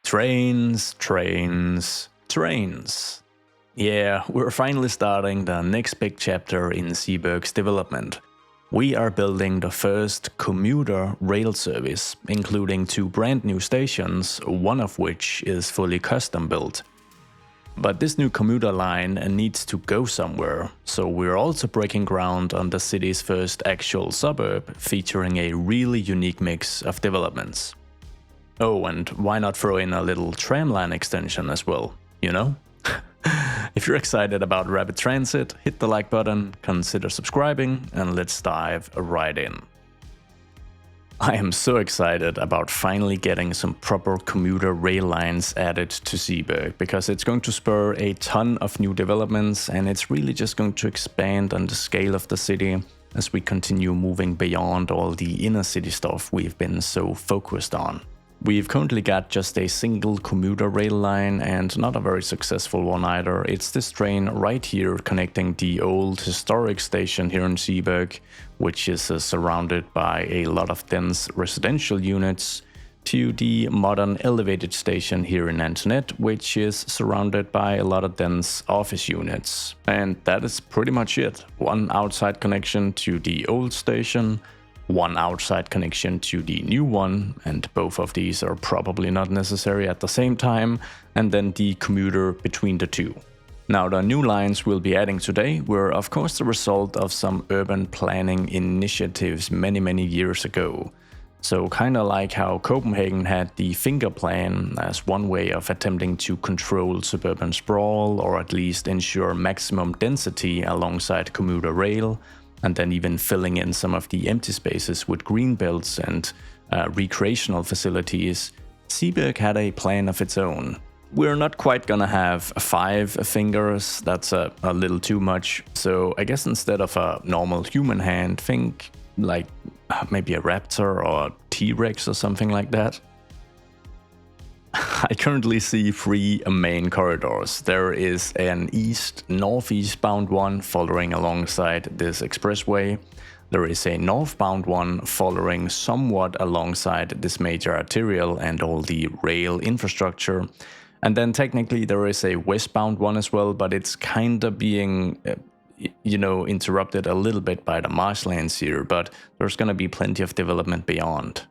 Trains, trains, trains. Yeah, we're finally starting the next big chapter in Zeeburg's development. We are building the first commuter rail service, including 2 brand new stations, one of which is fully custom built. But this new commuter line needs to go somewhere, so we're also breaking ground on the city's first actual suburb, featuring a really unique mix of developments. Oh, and why not throw in a little tramline extension as well, you know? If you're excited about rapid transit, hit the like button, consider subscribing, and let's dive right in. I am so excited about finally getting some proper commuter rail lines added to Zeeburg, because it's going to spur a ton of new developments, and it's really just going to expand on the scale of the city as we continue moving beyond all the inner city stuff we've been so focused on. We've currently got just a single commuter rail line, and not a very successful one either. It's this train right here connecting the old historic station here in Zeeburg, which is surrounded by a lot of dense residential units, to the modern elevated station here in Antoinette, which is surrounded by a lot of dense office units. And that is pretty much it. One outside connection to the old station, one outside connection to the new one, and both of these are probably not necessary at the same time, and then the commuter between the two. Now, the new lines we'll be adding today were of course the result of some urban planning initiatives many years ago. So kinda like how Copenhagen had the finger plan as one way of attempting to control suburban sprawl, or at least ensure maximum density alongside commuter rail, and then even filling in some of the empty spaces with green belts and recreational facilities, Zeeburg had a plan of its own. We're not quite gonna have 5 fingers, that's a little too much, so I guess instead of a normal human hand, think like maybe a raptor or T-Rex or something like that. I currently see 3 main corridors. There is an east-northeast bound one following alongside this expressway. There is a northbound one following somewhat alongside this major arterial and all the rail infrastructure. And then technically there is a westbound one as well, but it's kinda being interrupted a little bit by the marshlands here, but there's gonna be plenty of development beyond.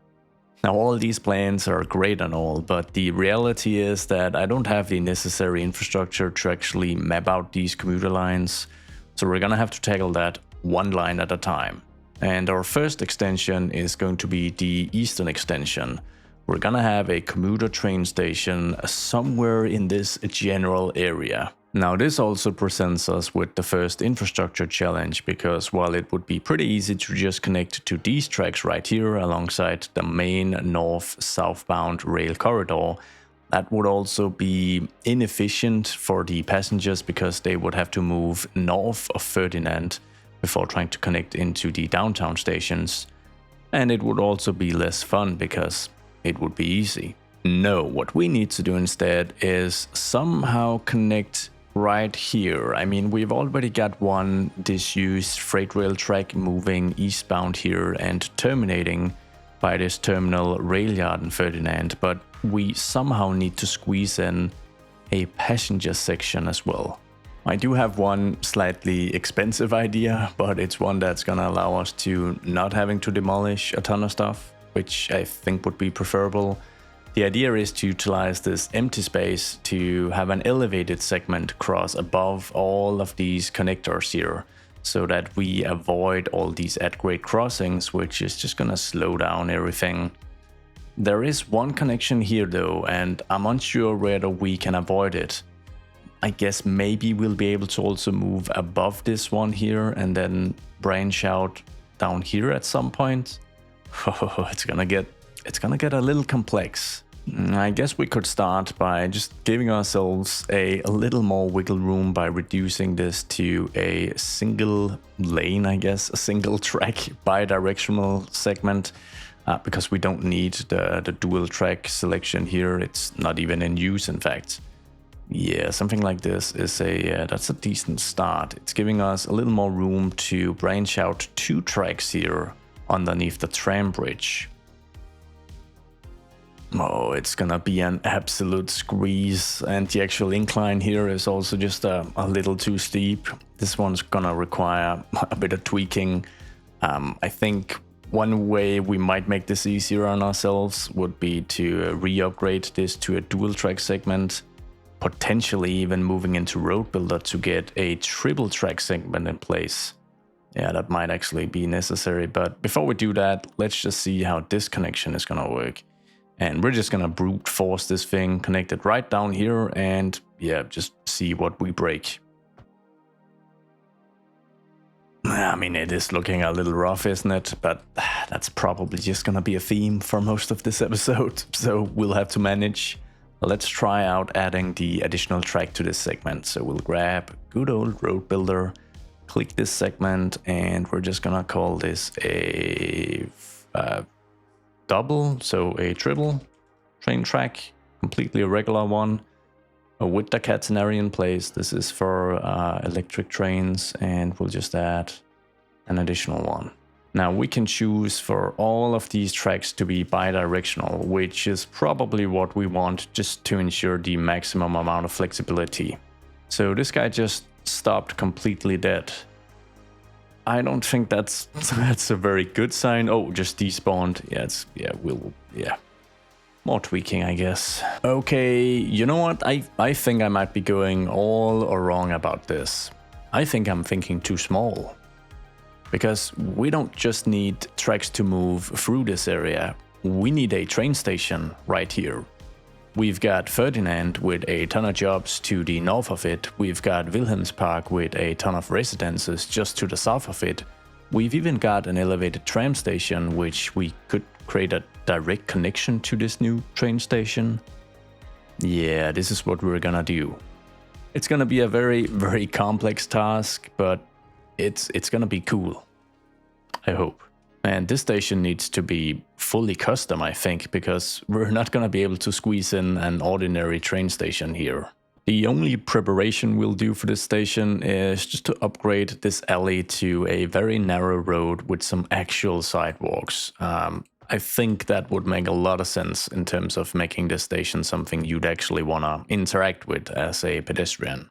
Now, all these plans are great and all, but the reality is that I don't have the necessary infrastructure to actually map out these commuter lines, so we're gonna have to tackle that one line at a time. And our first extension is going to be the eastern extension. We're gonna have a commuter train station somewhere in this general area. Now, this also presents us with the first infrastructure challenge, because while it would be pretty easy to just connect to these tracks right here alongside the main north-southbound rail corridor, that would also be inefficient for the passengers, because they would have to move north of Ferdinand before trying to connect into the downtown stations. And it would also be less fun, because it would be easy. No, what we need to do instead is somehow connect right here. I mean, we've already got one disused freight rail track moving eastbound here and terminating by this terminal rail yard in Ferdinand, but we somehow need to squeeze in a passenger section as well. I do have one slightly expensive idea, but it's one that's gonna allow us to not having to demolish a ton of stuff, which I think would be preferable. The idea is to utilize this empty space to have an elevated segment cross above all of these connectors here, so that we avoid all these at-grade crossings, which is just gonna slow down everything. There is one connection here though, and I'm unsure whether we can avoid it. I guess maybe we'll be able to also move above this one here and then branch out down here at some point. Oh, it's gonna get a little complex. I guess we could start by just giving ourselves a little more wiggle room by reducing this to a single lane, I guess, a single track bi-directional segment, because we don't need the dual track selection here. It's not even in use, in fact. Yeah, something like this is that's a decent start. It's giving us a little more room to branch out 2 tracks here underneath the tram bridge. Oh, it's gonna be an absolute squeeze, and the actual incline here is also just a little too steep. This one's gonna require a bit of tweaking. I think one way we might make this easier on ourselves would be to re-upgrade this to a dual track segment, potentially even moving into Road Builder to get a triple track segment in place. Yeah, that might actually be necessary, but before we do that, let's just see how this connection is gonna work. And we're just gonna brute force this thing, connect it right down here, and yeah, just see what we break. I mean, it is looking a little rough, isn't it? But that's probably just gonna be a theme for most of this episode, so we'll have to manage. Let's try out adding the additional track to this segment. So we'll grab good old Road Builder, click this segment, and we're just gonna call this a double, so a triple train track, completely a regular one with the catenary in place. This is for electric trains, and we'll just add an additional one. Now we can choose for all of these tracks to be bidirectional, which is probably what we want just to ensure the maximum amount of flexibility. So this guy just stopped completely dead. I don't think that's a very good sign. Oh, just despawned. Yeah, more tweaking, I guess. Okay, you know what? I think I might be going all wrong about this. I think I'm thinking too small. Because we don't just need tracks to move through this area. We need a train station right here. We've got Ferdinand with a ton of jobs to the north of it. We've got Wilhelmspark with a ton of residences just to the south of it. We've even got an elevated tram station, which we could create a direct connection to this new train station. Yeah, this is what we're gonna do. It's gonna be a very, very complex task, but it's gonna be cool. I hope. And this station needs to be fully custom, I think, because we're not going to be able to squeeze in an ordinary train station here. The only preparation we'll do for this station is just to upgrade this alley to a very narrow road with some actual sidewalks. I think that would make a lot of sense in terms of making this station something you'd actually want to interact with as a pedestrian.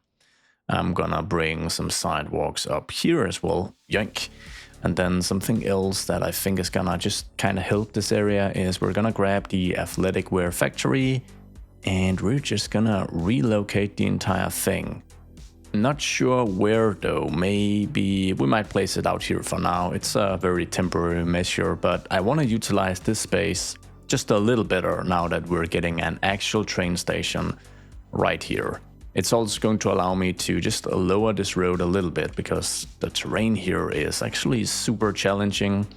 I'm gonna bring some sidewalks up here as well. Yoink. And then something else that I think is gonna just kind of help this area is we're gonna grab the athletic wear factory and we're just gonna relocate the entire thing. Not sure where though, maybe we might place it out here for now. It's a very temporary measure, but I want to utilize this space just a little better now that we're getting an actual train station right here. It's also going to allow me to just lower this road a little bit because the terrain here is actually super challenging.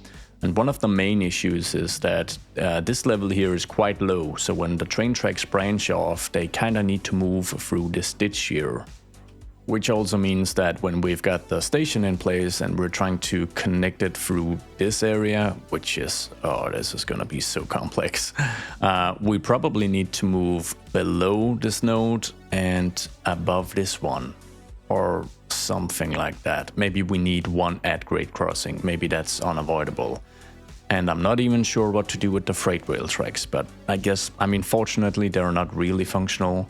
And one of the main issues is that this level here is quite low. So when the train tracks branch off, they kind of need to move through this ditch here. Which also means that when we've got the station in place and we're trying to connect it through this area, which is, oh, this is gonna be so complex. We probably need to move below this node and above this one, or something like that. Maybe we need one at-grade crossing, maybe that's unavoidable. And I'm not even sure what to do with the freight rail tracks, but I mean, fortunately they're not really functional.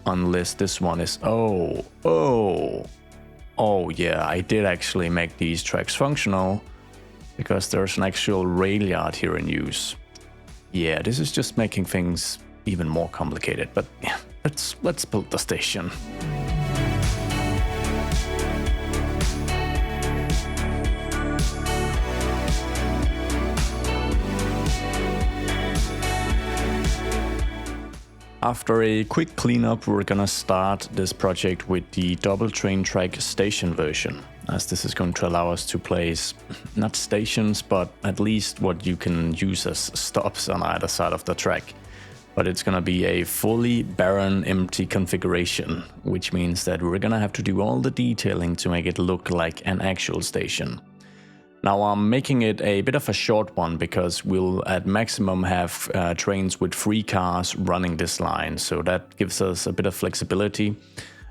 Unless this one is, oh yeah, I did actually make these tracks functional because there's an actual rail yard here in use. Yeah, this is just making things even more complicated, but yeah, let's build the station. After a quick cleanup, we're gonna start this project with the double train track station version, as this is going to allow us to place not stations, but at least what you can use as stops on either side of the track. But it's gonna be a fully barren, empty configuration, which means that we're gonna have to do all the detailing to make it look like an actual station. Now I'm making it a bit of a short one because we'll at maximum have trains with 3 cars running this line, so that gives us a bit of flexibility.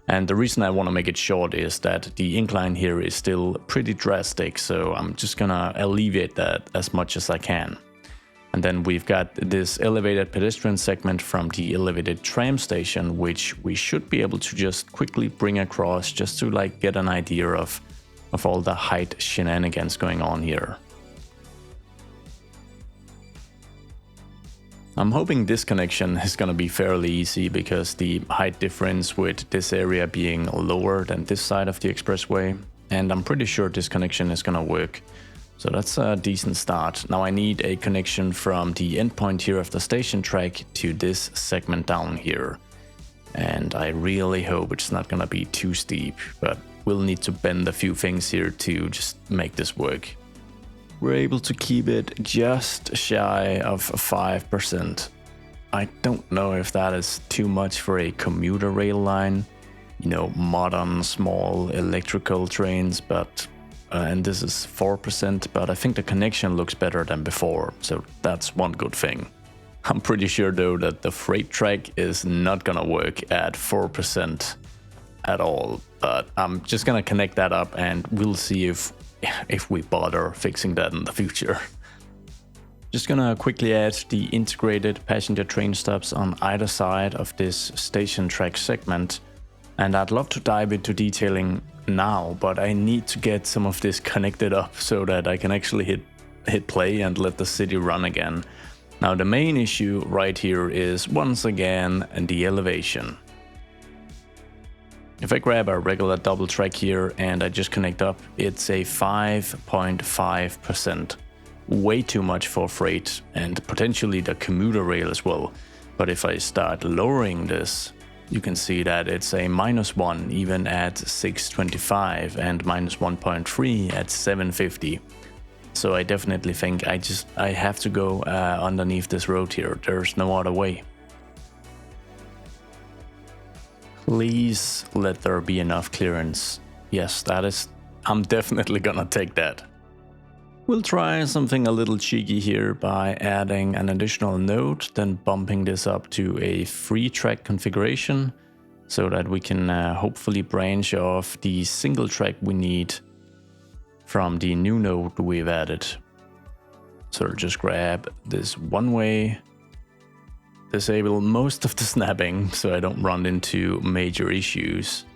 And the reason I want to make it short is that the incline here is still pretty drastic, so I'm just gonna alleviate that as much as I can. And then we've got this elevated pedestrian segment from the elevated tram station, which we should be able to just quickly bring across just to like get an idea of all the height shenanigans going on here. I'm hoping this connection is going to be fairly easy because the height difference with this area being lower than this side of the expressway, and I'm pretty sure this connection is going to work. So that's a decent start. Now I need a connection from the endpoint here of the station track to this segment down here. And I really hope it's not gonna be too steep, but we'll need to bend a few things here to just make this work. We're able to keep it just shy of 5%. I don't know if that is too much for a commuter rail line, you know, modern small electrical trains, but and this is 4%, but I think the connection looks better than before, so that's one good thing. I'm pretty sure though that the freight track is not gonna work at 4% at all, but I'm just gonna connect that up and we'll see if we bother fixing that in the future. Just gonna quickly add the integrated passenger train stops on either side of this station track segment, and I'd love to dive into detailing now, but I need to get some of this connected up so that I can actually hit play and let the city run again. Now the main issue right here is once again the elevation. If I grab a regular double track here and I just connect up, it's a 5.5%. Way too much for freight and potentially the commuter rail as well. But if I start lowering this, you can see that it's a -1 even at 625 and -1.3 at 750. So I definitely think I have to go underneath this road here. There's no other way. Please let there be enough clearance. Yes, I'm definitely gonna take that. We'll try something a little cheeky here by adding an additional node, then bumping this up to a 3-track configuration so that we can hopefully branch off the single track we need from the new node we've added. So just grab this one way, disable most of the snapping so I don't run into major issues.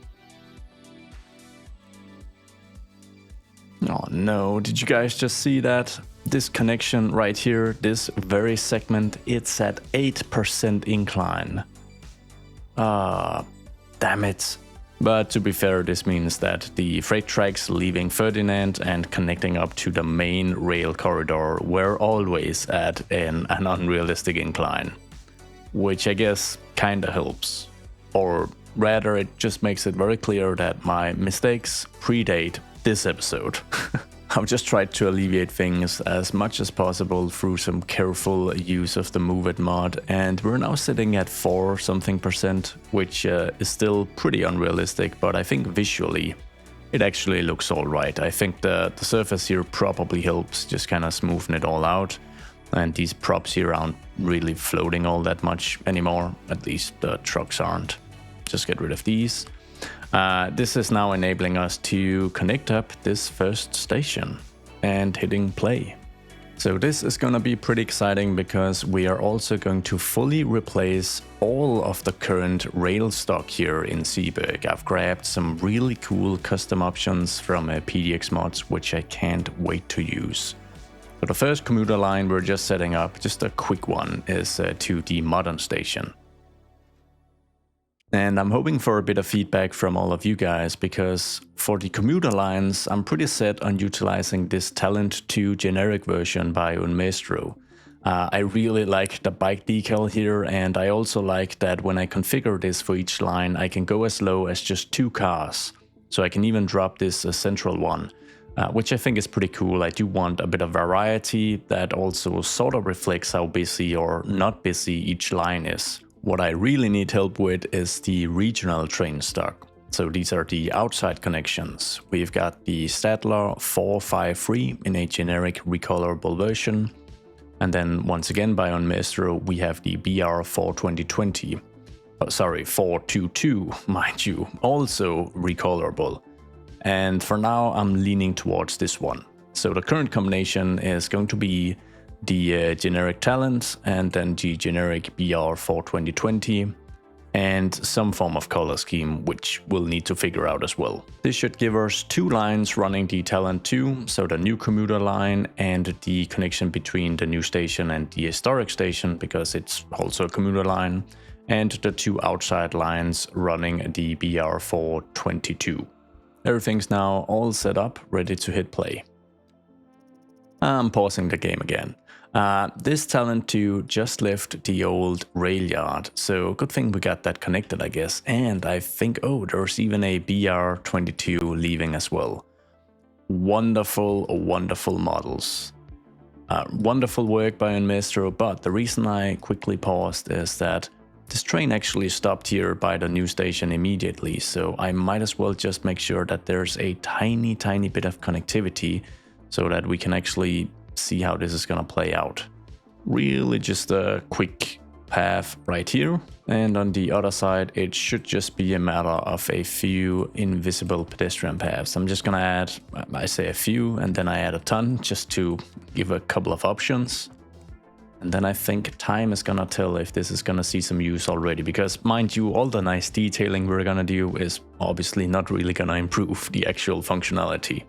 Oh no, did you guys just see that? This connection right here, this very segment, it's at 8% incline. Damn it. But to be fair, this means that the freight tracks leaving Ferdinand and connecting up to the main rail corridor were always at an unrealistic incline. Which I guess kinda helps. Or rather, it just makes it very clear that my mistakes predate this episode. I've just tried to alleviate things as much as possible through some careful use of the Move It mod, and we're now sitting at 4-something%, which is still pretty unrealistic, but I think visually it actually looks alright. I think the surface here probably helps just kind of smoothen it all out, and these props here aren't really floating all that much anymore, at least the trucks aren't. Just get rid of these. This is now enabling us to connect up this first station and hitting play. So this is going to be pretty exciting because we are also going to fully replace all of the current rail stock here in Zeeburg. I've grabbed some really cool custom options from PDX mods, which I can't wait to use. So the first commuter line we're just setting up, just a quick one, is to the modern station. And I'm hoping for a bit of feedback from all of you guys, because for the commuter lines, I'm pretty set on utilizing this Talent 2 generic version by Unmaestro. I really like the bike decal here, and I also like that when I configure this for each line, I can go as low as just 2 cars. So I can even drop this central one, which I think is pretty cool. I do want a bit of variety that also sort of reflects how busy or not busy each line is. What I really need help with is the regional train stock. So these are the outside connections. We've got the Stadler 453 in a generic recolorable version. And then once again by Unmaestro, we have the BR4 2020. Sorry, 422, mind you, also recolorable. And for now, I'm leaning towards this one. So the current combination is going to be the generic talent, and then the generic BR for 2020, and some form of color scheme, which we'll need to figure out as well. This should give us 2 lines running the talent 2, so the new commuter line and the connection between the new station and the historic station, because it's also a commuter line, and the 2 outside lines running the BR for 22. Everything's now all set up, ready to hit play. I'm pausing the game again. This talent 2 just left the old rail yard, so good thing we got that connected, I guess. And I think, oh, there's even a BR22 leaving as well. Wonderful, wonderful models. Wonderful work by Unmestro, but the reason I quickly paused is that this train actually stopped here by the new station immediately, so I might as well just make sure that there's a tiny bit of connectivity so that we can actually see how this is gonna play out. Really just a quick path right here, and on the other side it should just be a matter of a few invisible pedestrian paths. I'm just gonna add, I say a few, and then I add a ton just to give a couple of options. And then I think time is gonna tell if this is gonna see some use already, because mind you, all the nice detailing we're gonna do is obviously not really gonna improve the actual functionality.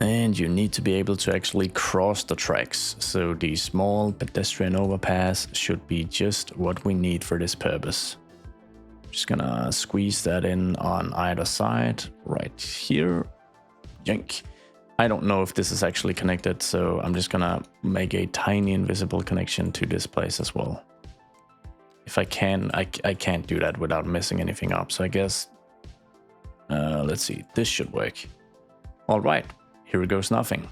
And you need to be able to actually cross the tracks, so the small pedestrian overpass should be just what we need for this purpose. Just gonna squeeze that in on either side, right here. Yank. I don't know if this is actually connected, so I'm just gonna make a tiny invisible connection to this place as well. If I can, I can't do that without messing anything up, so I guess, let's see, this should work. All right. Here goes nothing.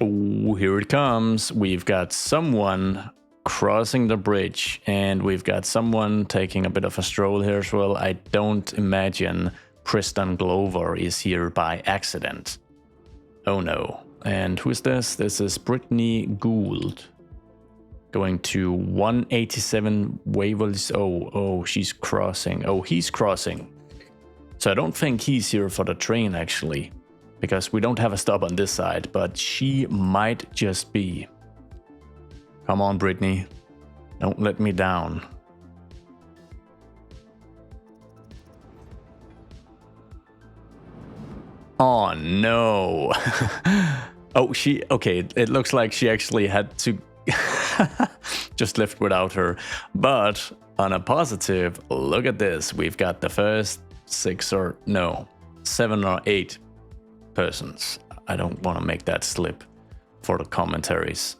Oh, here it comes. We've got someone crossing the bridge, and we've got someone taking a bit of a stroll here as well. I don't imagine Preston Glover is here by accident. Oh no. And who's this? This is Brittany Gould. Going to 187 Waverly. Oh, she's crossing. Oh, he's crossing. So I don't think he's here for the train, actually, because we don't have a stop on this side, but she might just be. Come on, Brittany. Don't let me down. Oh, no. Oh, okay, it looks like she actually had to just left without her. But on a positive, look at this. We've got the first 7 or 8 persons. I don't want to make that slip for the commentaries.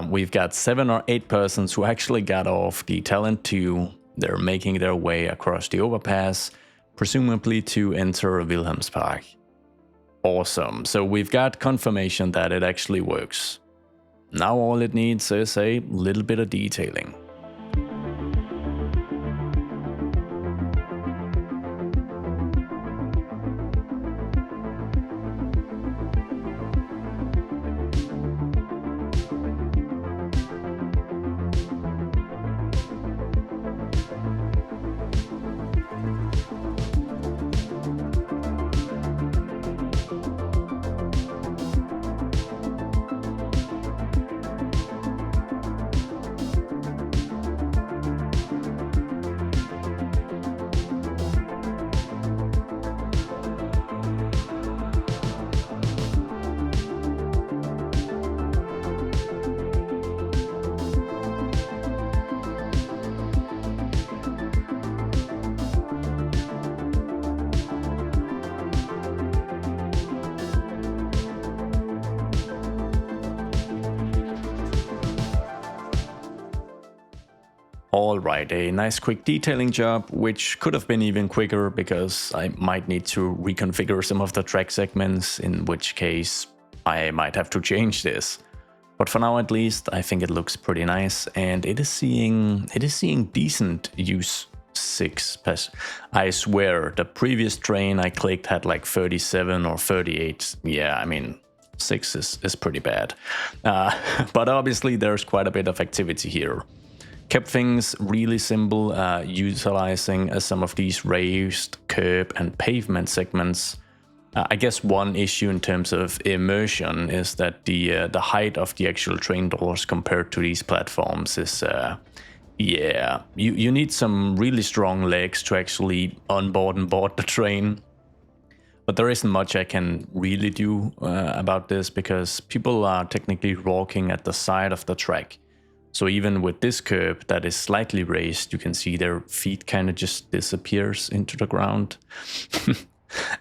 We've got 7 or 8 persons who actually got off the talent 2. They're making their way across the overpass, presumably to enter Wilhelmspark. Awesome. So we've got confirmation that it actually works. Now all it needs is a little bit of detailing. Alright, a nice quick detailing job, which could have been even quicker because I might need to reconfigure some of the track segments, in which case I might have to change this. But for now at least, I think it looks pretty nice, and it is seeing decent use. 6 I swear, the previous train I clicked had like 37 or 38. Yeah, I mean, 6 is pretty bad. But obviously there's quite a bit of activity here. Kept things really simple, utilizing some of these raised curb and pavement segments. I guess one issue in terms of immersion is that the height of the actual train doors compared to these platforms is, yeah, you need some really strong legs to actually onboard and board the train. But there isn't much I can really do about this because people are technically walking at the side of the track. So even with this curb that is slightly raised, you can see their feet kind of just disappears into the ground.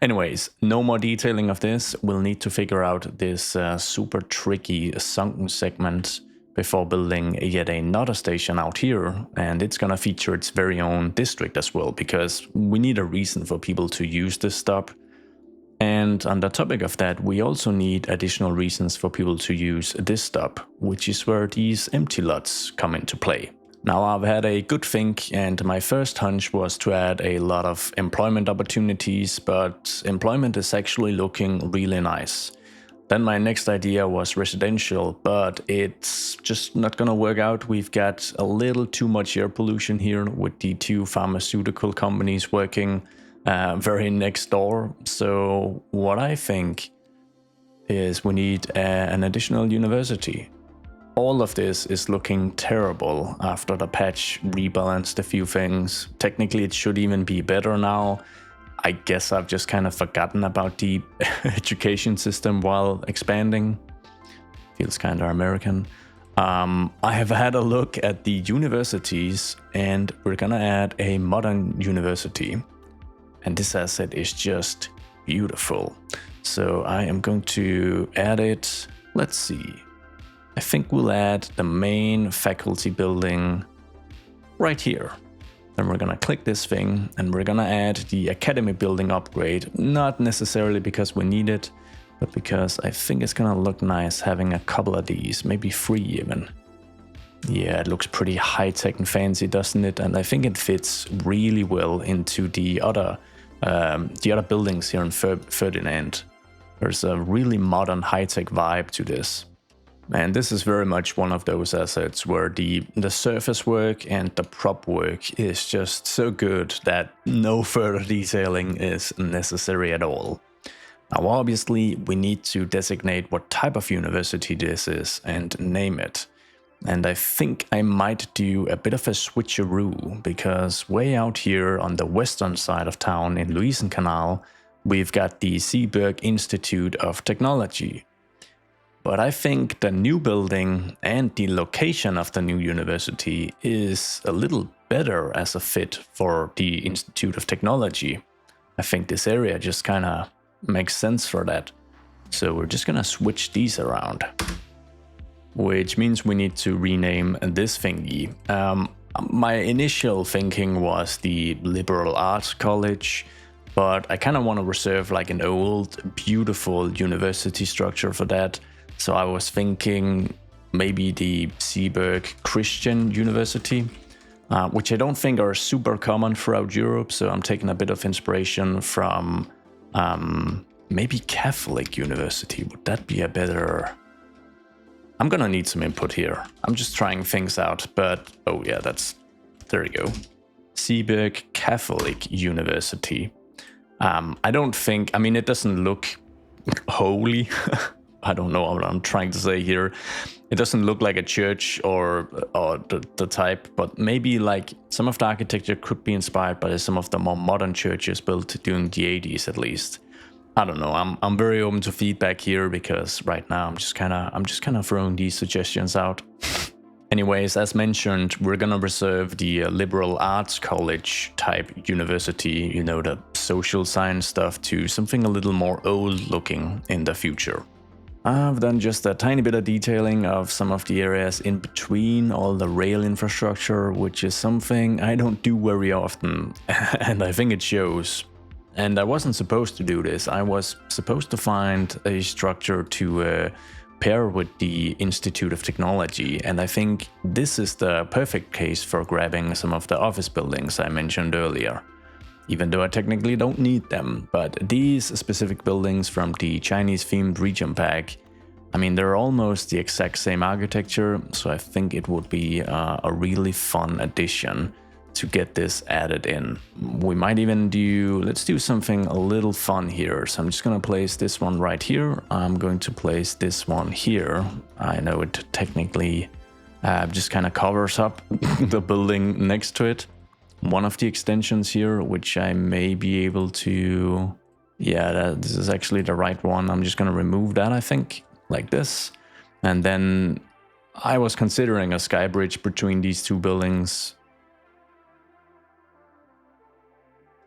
Anyways, no more detailing of this. We'll need to figure out this super tricky sunken segment before building yet another station out here. And it's gonna feature its very own district as well, because we need a reason for people to use this stop. And on the topic of that, we also need additional reasons for people to use this stop, which is where these empty lots come into play. Now, I've had a good think, and my first hunch was to add a lot of employment opportunities, but employment is actually looking really nice. Then my next idea was residential, but it's just not gonna work out. We've got a little too much air pollution here with the two pharmaceutical companies working very next door. So what I think is we need an additional university. All of this is looking terrible after the patch rebalanced a few things. Technically it should even be better now. I guess I've just kind of forgotten about the education system while expanding. Feels kind of American. I have had a look at the universities and we're gonna add a modern university. And this asset is just beautiful. So I am going to add it. Let's see. I think we'll add the main faculty building right here. Then we're gonna click this thing and we're gonna add the academy building upgrade. Not necessarily because we need it, but because I think it's gonna look nice having a couple of these, maybe 3 even. Yeah, it looks pretty high-tech and fancy, doesn't it? And I think it fits really well into the other buildings here in Ferdinand. There's a really modern high-tech vibe to this. And this is very much one of those assets where the surface work and the prop work is just so good that no further detailing is necessary at all. Now obviously we need to designate what type of university this is and name it. And I think I might do a bit of a switcheroo, because way out here on the western side of town in Luisenkanal, we've got the Zeeburg Institute of Technology. But I think the new building and the location of the new university is a little better as a fit for the Institute of Technology. I think this area just kind of makes sense for that. So we're just gonna switch these around. Which means we need to rename this thingy. My initial thinking was the Liberal Arts College, but I kind of want to reserve like an old, beautiful university structure for that. So I was thinking maybe the Zeeburg Christian University, which I don't think are super common throughout Europe. So I'm taking a bit of inspiration from maybe Catholic University. Would that be a better... I'm gonna need some input here. I'm just trying things out, but oh yeah, there you go. Zeeburg Catholic University. I don't think, I mean, it doesn't look holy. I don't know what I'm trying to say here. It doesn't look like a church or the type, but maybe like some of the architecture could be inspired by some of the more modern churches built during the 80s at least. I don't know. I'm very open to feedback here because right now I'm just kind of throwing these suggestions out. Anyways, as mentioned, we're gonna reserve the Liberal Arts College type university, you know, the social science stuff, to something a little more old looking in the future. I've done just a tiny bit of detailing of some of the areas in between all the rail infrastructure, which is something I don't do very often, and I think it shows. And I wasn't supposed to do this. I was supposed to find a structure to pair with the Institute of Technology, and I think this is the perfect case for grabbing some of the office buildings I mentioned earlier. Even though I technically don't need them, but these specific buildings from the Chinese-themed region pack, I mean, they're almost the exact same architecture, so I think it would be a really fun addition to get this added in. We might even let's do something a little fun here. So I'm just gonna place this one right here. I'm going to place this one here. I know it technically just kind of covers up the building next to it. One of the extensions here, which I may be able to, this is actually the right one. I'm just gonna remove that, I think, like this. And then I was considering a sky bridge between these two buildings.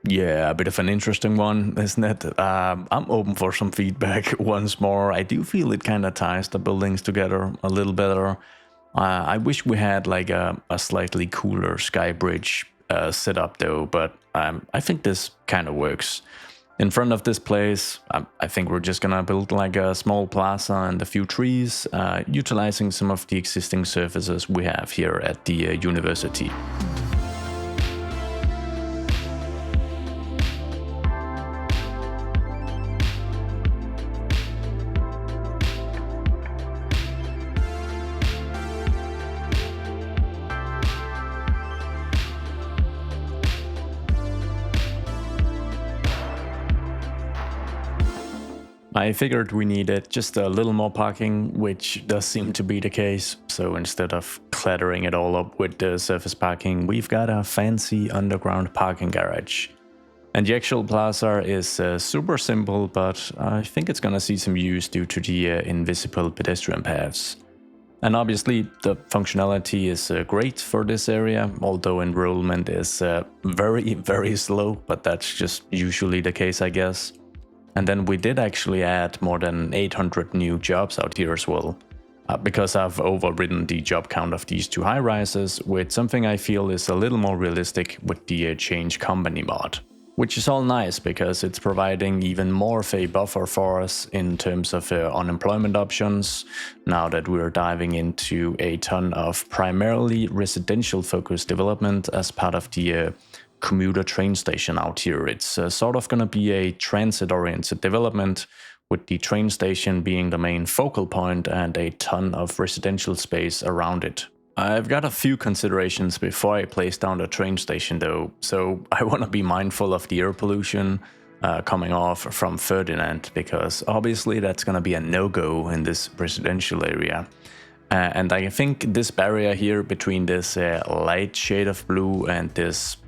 Yeah, a bit of an interesting one, isn't it? I'm open for some feedback once more. I do feel it kind of ties the buildings together a little better. I wish we had like a slightly cooler sky bridge setup though, but I think this kind of works. In front of this place, I think we're just gonna build like a small plaza and a few trees, utilizing some of the existing surfaces we have here at the university. I figured we needed just a little more parking, which does seem to be the case. So instead of cluttering it all up with the surface parking, we've got a fancy underground parking garage. And the actual plaza is super simple, but I think it's gonna see some use due to the invisible pedestrian paths. And obviously the functionality is great for this area, although enrollment is very, very slow, but that's just usually the case, I guess. And then we did actually add more than 800 new jobs out here as well, because I've overridden the job count of these two high-rises with something I feel is a little more realistic with the change company mod. Which is all nice because it's providing even more of a buffer for us in terms of unemployment options, now that we're diving into a ton of primarily residential focused development as part of the commuter train station out here. It's sort of going to be a transit-oriented development, with the train station being the main focal point and a ton of residential space around it. I've got a few considerations before I place down the train station though, so I want to be mindful of the air pollution coming off from Ferdinand, because obviously that's going to be a no-go in this residential area. And I think this barrier here between this light shade of blue and this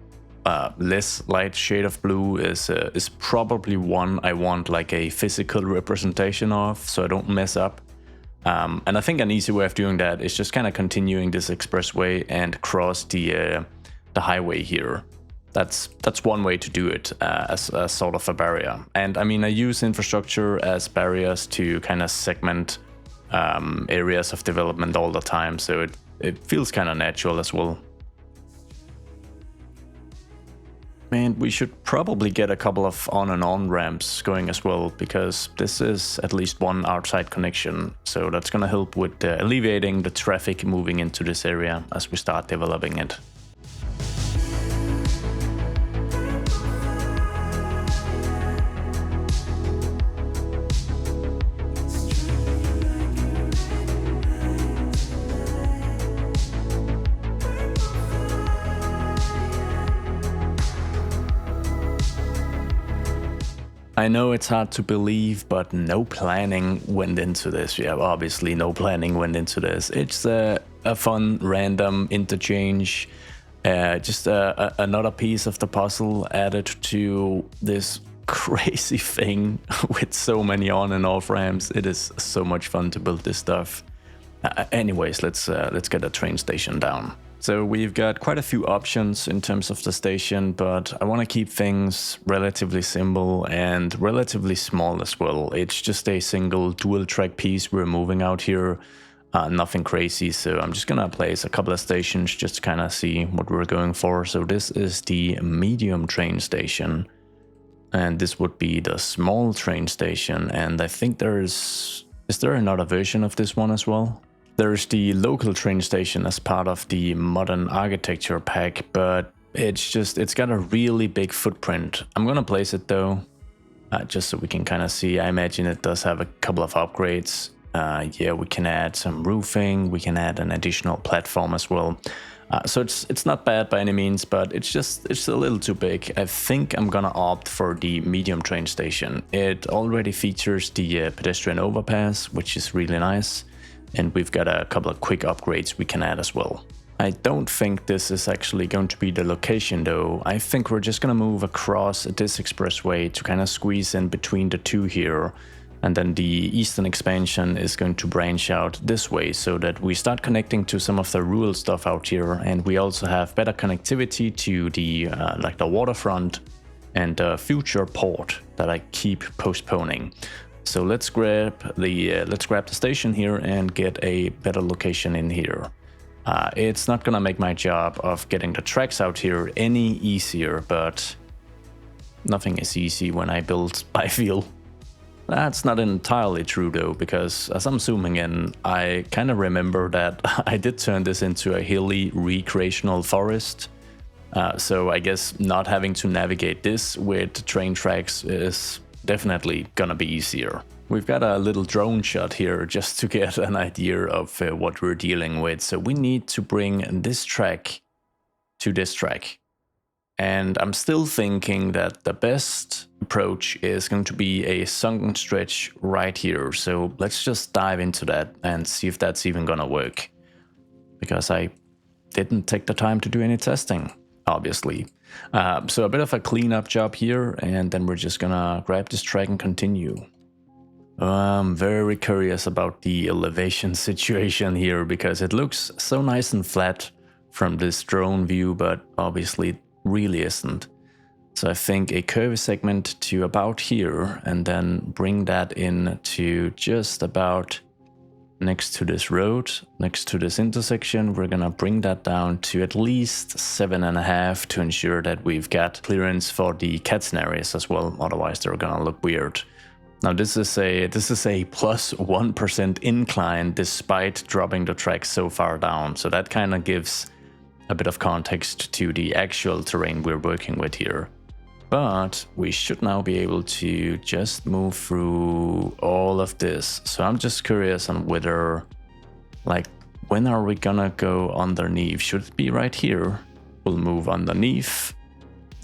less light shade of blue is probably one I want like a physical representation of, so I don't mess up. And I think an easy way of doing that is just kind of continuing this expressway and cross the highway here. That's one way to do it as a sort of a barrier. And I mean, I use infrastructure as barriers to kind of segment areas of development all the time, so it feels kind of natural as well. And we should probably get a couple of on and on ramps going as well, because this is at least one outside connection. So that's going to help with alleviating the traffic moving into this area as we start developing it. I know it's hard to believe, but no planning went into this. Yeah, obviously no planning went into this. It's a fun random interchange, just another piece of the puzzle added to this crazy thing with so many on and off ramps. It is so much fun to build this stuff. Anyways, let's get a train station down. So we've got quite a few options in terms of the station, but I want to keep things relatively simple and relatively small as well. It's just a single dual track piece we're moving out here, nothing crazy. So I'm just gonna place a couple of stations just to kind of see what we're going for. So this is the medium train station, and this would be the small train station. And I think is there another version of this one as well? There's the local train station as part of the modern architecture pack, but it's got a really big footprint. I'm gonna place it though, just so we can kind of see. I imagine it does have a couple of upgrades. Yeah, we can add some roofing, we can add an additional platform as well. So it's not bad by any means, but it's a little too big. I think I'm gonna opt for the medium train station. It already features the pedestrian overpass, which is really nice, and we've got a couple of quick upgrades we can add as well. I don't think this is actually going to be the location though. I think we're just gonna move across this expressway to kind of squeeze in between the two here. And then the eastern expansion is going to branch out this way so that we start connecting to some of the rural stuff out here. And we also have better connectivity to the like the waterfront and the future port that I keep postponing. So let's grab the station here and get a better location in here. It's not gonna make my job of getting the tracks out here any easier, but nothing is easy when I build by feel. That's not entirely true though, because as I'm zooming in, I kind of remember that I did turn this into a hilly recreational forest. So I guess not having to navigate this with train tracks is definitely gonna be easier. We've got a little drone shot here just to get an idea of what we're dealing with. So we need to bring this track to this track. And I'm still thinking that the best approach is going to be a sunken stretch right here. So let's just dive into that and see if that's even gonna work. Because I didn't take the time to do any testing, obviously. So a bit of a cleanup job here, and then we're just gonna grab this track and continue. I'm very curious about the elevation situation here because it looks so nice and flat from this drone view, but obviously really isn't. So I think a curvy segment to about here and then bring that in to just about next to this road, next to this intersection. We're gonna bring that down to at least 7.5 to ensure that we've got clearance for the cats areas as well, otherwise they're gonna look weird. Now this is a plus 1% incline despite dropping the track so far down, so that kind of gives a bit of context to the actual terrain we're working with here. But we should now be able to just move through all of this. So I'm just curious on whether, like, when are we gonna go underneath? Should it be right here? We'll move underneath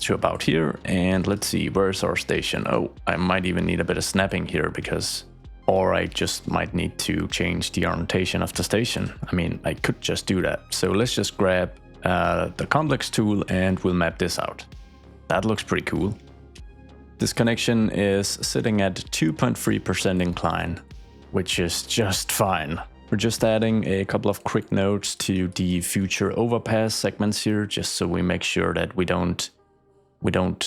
to about here, and let's see, where's our station? Oh, I might even need a bit of snapping here because, or I just might need to change the orientation of the station. I mean, I could just do that. So let's just grab the complex tool and we'll map this out. That looks pretty cool. This connection is sitting at 2.3% incline, which is just fine. We're just adding a couple of quick notes to the future overpass segments here, just so we make sure that we don't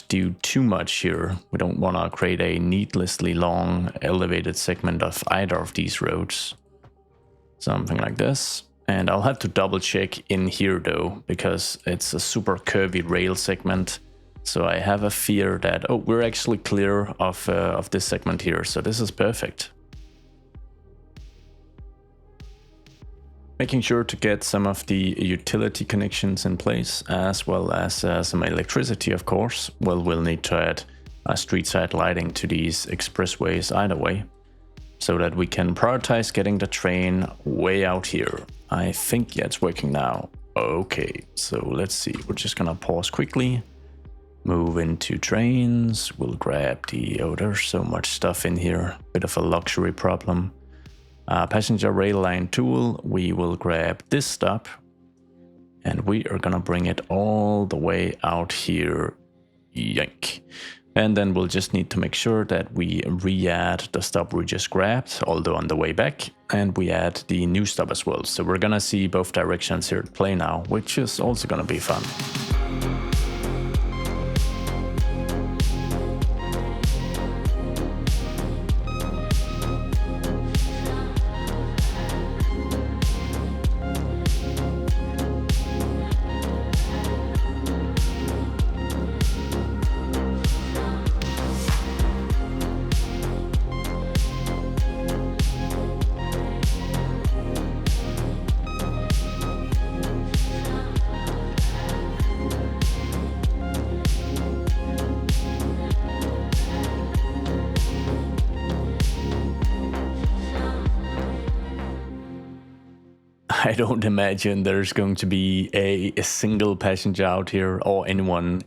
do too much here. We don't want to create a needlessly long elevated segment of either of these roads. Something like this. And I'll have to double check in here though, because it's a super curvy rail segment. So I have a fear that, oh, we're actually clear of this segment here. So this is perfect. Making sure to get some of the utility connections in place, as well as some electricity, of course. Well, we'll need to add street side lighting to these expressways either way, so that we can prioritize getting the train way out here. I think, yeah, it's working now. Okay, so let's see. We're just gonna pause quickly, move into trains. We'll grab the, oh, there's so much stuff in here. Bit of a luxury problem. Passenger rail line tool, we will grab this stop and we are gonna bring it all the way out here. Yank. And then we'll just need to make sure that we re-add the stop we just grabbed, although on the way back, and we add the new stop as well. So we're gonna see both directions here at play now, which is also gonna be fun. don't imagine there's going to be a single passenger out here or anyone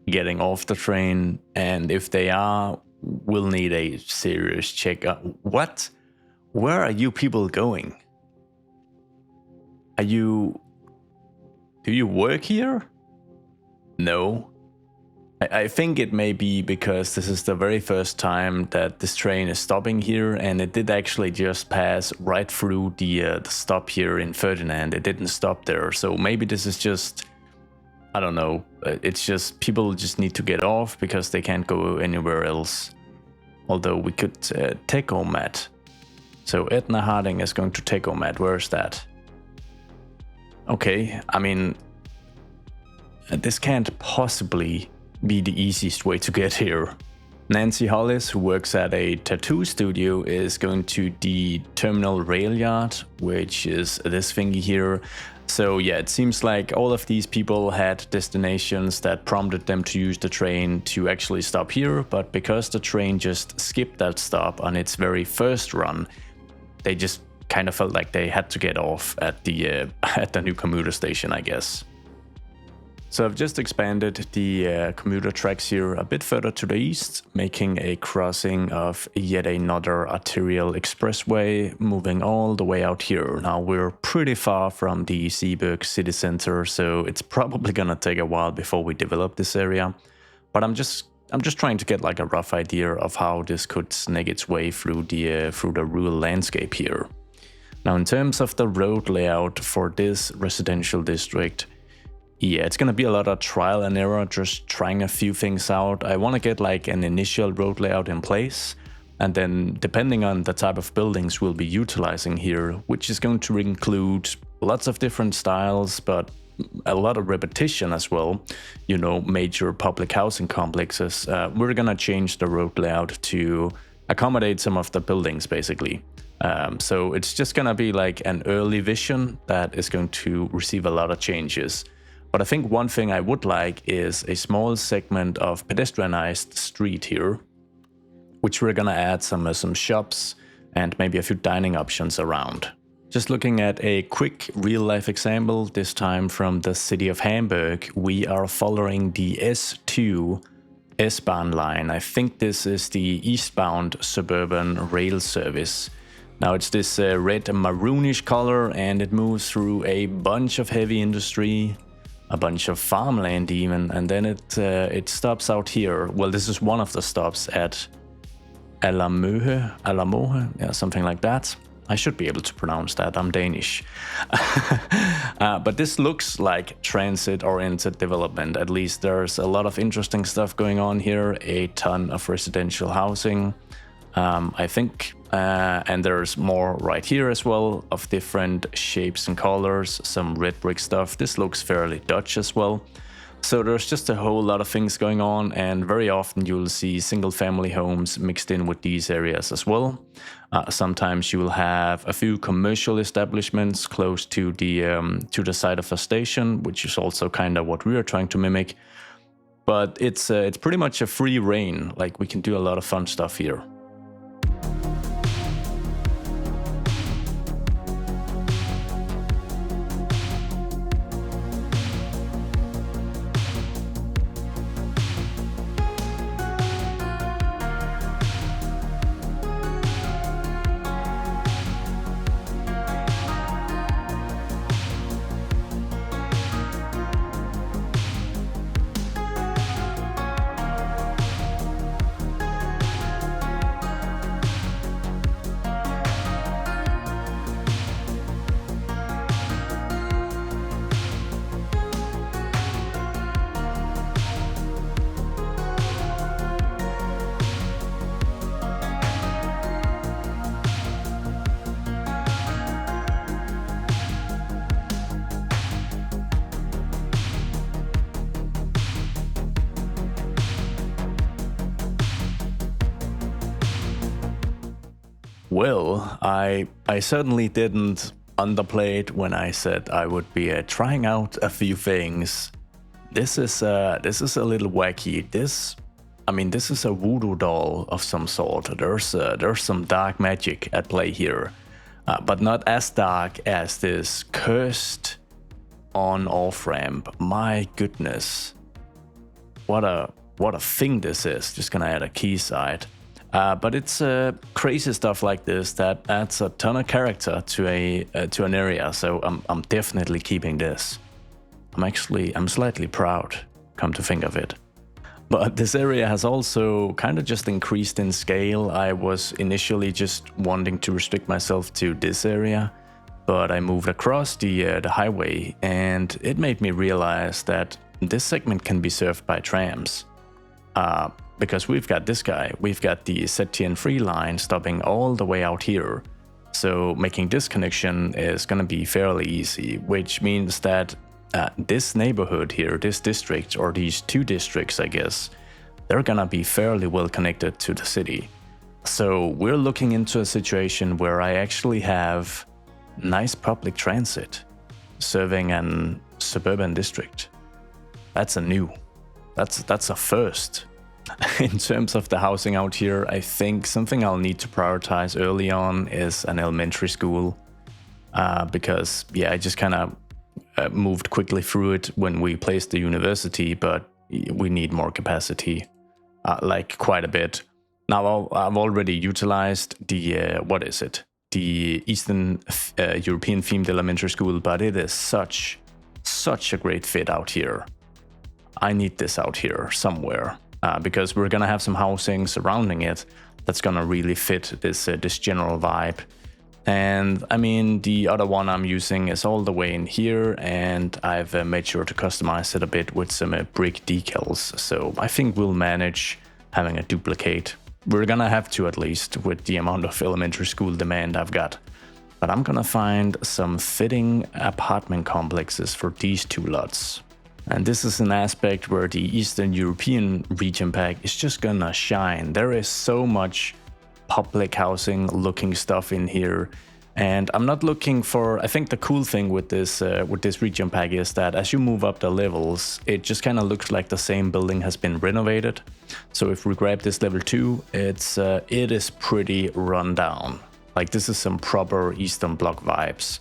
getting off the train. And if they are, we'll need a serious check. What? Where are you people going? Do you work here? No. I think it may be because this is the very first time that this train is stopping here, and it did actually just pass right through the stop here in Ferdinand. It didn't stop there, so maybe this is just, I don't know, it's just people just need to get off because they can't go anywhere else. Although we could Techomat. So Edna Harding is going to Techomat. Where's that? Okay, I mean, this can't possibly be the easiest way to get here. Nancy Hollis, who works at a tattoo studio, is going to the terminal rail yard, which is this thingy here. So yeah, it seems like all of these people had destinations that prompted them to use the train to actually stop here, but because the train just skipped that stop on its very first run, they just kind of felt like they had to get off at the new commuter station, I guess. So I've just expanded the commuter tracks here a bit further to the east, making a crossing of yet another arterial expressway, moving all the way out here. Now we're pretty far from the Zeeburg city center, so it's probably gonna take a while before we develop this area. But I'm just trying to get like a rough idea of how this could snake its way through the rural landscape here. Now in terms of the road layout for this residential district, yeah, it's gonna be a lot of trial and error, just trying a few things out. I want to get like an initial road layout in place, and then depending on the type of buildings we'll be utilizing here, which is going to include lots of different styles, but a lot of repetition as well, you know, major public housing complexes, we're gonna change the road layout to accommodate some of the buildings basically. So it's just gonna be like an early vision that is going to receive a lot of changes. But I think one thing I would like is a small segment of pedestrianized street here, which we're gonna add some shops and maybe a few dining options around. Just looking at a quick real-life example, this time from the city of Hamburg, we are following the S2 S-Bahn line. I think this is the eastbound suburban rail service. Now it's this red maroonish color, and it moves through a bunch of heavy industry, a bunch of farmland even, and then it stops out here. Well, this is one of the stops at Alamohe, yeah, something like that. I should be able to pronounce that, I'm Danish. But this looks like transit-oriented development. At least there's a lot of interesting stuff going on here, a ton of residential housing, I think. And there's more right here as well, of different shapes and colors, some red brick stuff. This looks fairly Dutch as well. So there's just a whole lot of things going on, and very often you'll see single family homes mixed in with these areas as well. Sometimes you will have a few commercial establishments close to the side of a station, which is also kind of what we are trying to mimic. But it's pretty much a free reign, like we can do a lot of fun stuff here. Well, I certainly didn't underplay it when I said I would be trying out a few things. This is a little wacky. This is a voodoo doll of some sort. There's some dark magic at play here. but not as dark as this cursed on-off ramp. My goodness, what a thing this is. Just gonna add a quayside. But it's crazy stuff like this that adds a ton of character to an area. So I'm definitely keeping this. I'm slightly proud, come to think of it. But this area has also kind of just increased in scale. I was initially just wanting to restrict myself to this area, but I moved across the highway, and it made me realize that this segment can be served by trams. Because we've got this guy, we've got the ZTN3 line stopping all the way out here. So making this connection is going to be fairly easy, which means that this neighborhood here, this district, or these two districts, I guess, they're going to be fairly well connected to the city. So we're looking into a situation where I actually have nice public transit serving an suburban district. That's a first. In terms of the housing out here, I think something I'll need to prioritize early on is an elementary school. Because, yeah, I just kind of moved quickly through it when we placed the university, but we need more capacity, like quite a bit. Now, I've already utilized the, the Eastern European themed elementary school, but it is such a great fit out here. I need this out here somewhere. Because we're gonna have some housing surrounding it that's gonna really fit this general vibe. And I mean, the other one I'm using is all the way in here, and I've made sure to customize it a bit with some brick decals. So I think we'll manage having a duplicate. We're gonna have to, at least, with the amount of elementary school demand I've got. But I'm gonna find some fitting apartment complexes for these two lots. And this is an aspect where the Eastern European region pack is just gonna shine. There is so much public housing looking stuff in here. And I'm not looking for, I think the cool thing with this region pack is that as you move up the levels, it just kind of looks like the same building has been renovated. So if we grab this level 2, it is pretty run down. Like, this is some proper Eastern Bloc vibes.